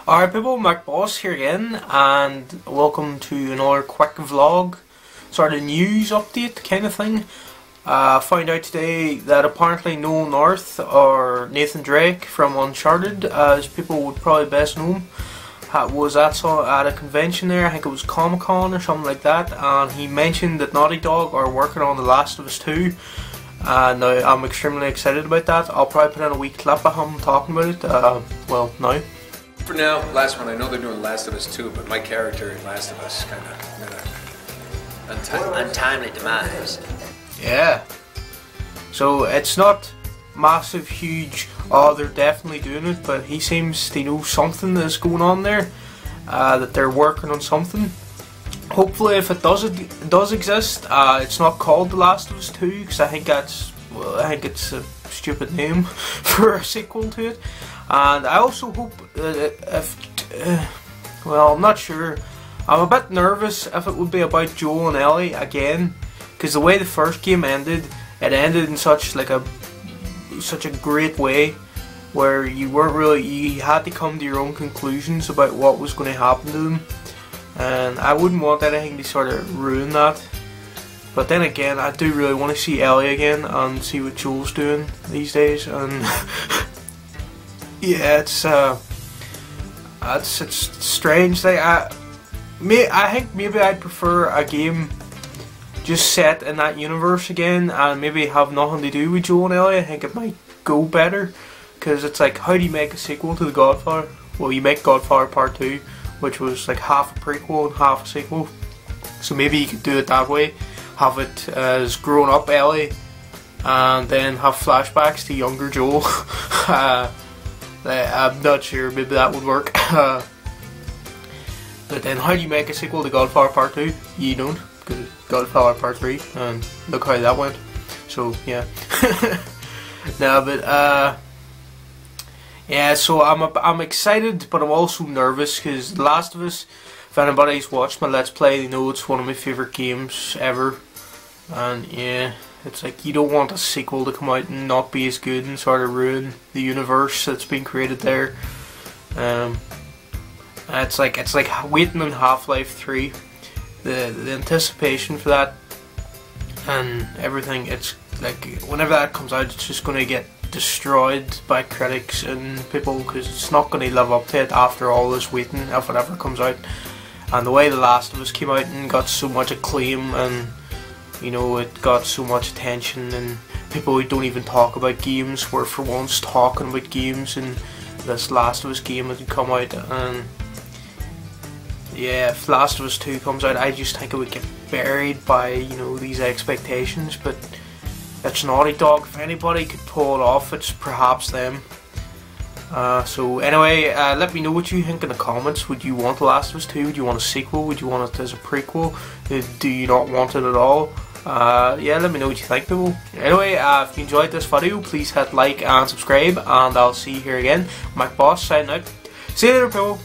Alright people, MacBoss here again, and welcome to another quick vlog, sort of news update kind of thing. I found out today that apparently Nolan or Nathan Drake from Uncharted, as people would probably best know him, was at a convention there. I think it was Comic-Con or something like that, and he mentioned that Naughty Dog are working on The Last of Us 2. Now I'm extremely excited about that. I'll probably put in a wee clip of him talking about it, well now. For now, last one, I know they're doing Last of Us 2, but my character in Last of Us kind of untimely demise. Yeah. So it's not massive, huge, oh they're definitely doing it, but he seems to know something that's going on there, that they're working on something. Hopefully if it does exist, it's not called The Last of Us 2, because I think it's a stupid name for a sequel to it. And I also hope well, I'm not sure. I'm a bit nervous if it would be about Joel and Ellie again, because the way the first game ended, it ended in such a great way, where you had to come to your own conclusions about what was going to happen to them, and I wouldn't want anything to sort of ruin that. But then again, I do really want to see Ellie again and see what Joel's doing these days, and yeah, it's strange. Like I think maybe I'd prefer a game just set in that universe again, and maybe have nothing to do with Joel and Ellie. I think it might go better, because it's like, how do you make a sequel to The Godfather? Well, you make Godfather Part 2, which was like half a prequel and half a sequel. So maybe you could do it that way. Have it as grown up Ellie, and then have flashbacks to younger Joel. I'm not sure, maybe that would work. But then how do you make a sequel to Godfather Part 2? You don't, because Godfather Part 3, and look how that went. So yeah. No, but yeah, so I'm excited, but I'm also nervous, because The Last of Us, if anybody's watched my Let's Play, they know it's one of my favourite games ever. And yeah, it's like, you don't want a sequel to come out and not be as good and sort of ruin the universe that's been created there. It's like waiting on Half-Life 3. The anticipation for that and everything, it's like, whenever that comes out, it's just going to get destroyed by critics and people, because it's not going to live up to it after all this waiting, if it ever comes out. And the way The Last of Us came out and got so much acclaim, and you know, it got so much attention, and people who don't even talk about games were for once talking about games, and this Last of Us game had come out. And yeah, if Last of Us 2 comes out, I just think it would get buried by, you know, these expectations. But it's Naughty Dog. If anybody could pull it off, it's perhaps them. So anyway, let me know what you think in the comments. Would you want The Last of Us 2? Would you want a sequel? Would you want it as a prequel? Do you not want it at all? Yeah, let me know what you think, people. Anyway, if you enjoyed this video, please hit like and subscribe, and I'll see you here again. MacBoss signing out. See you later, people.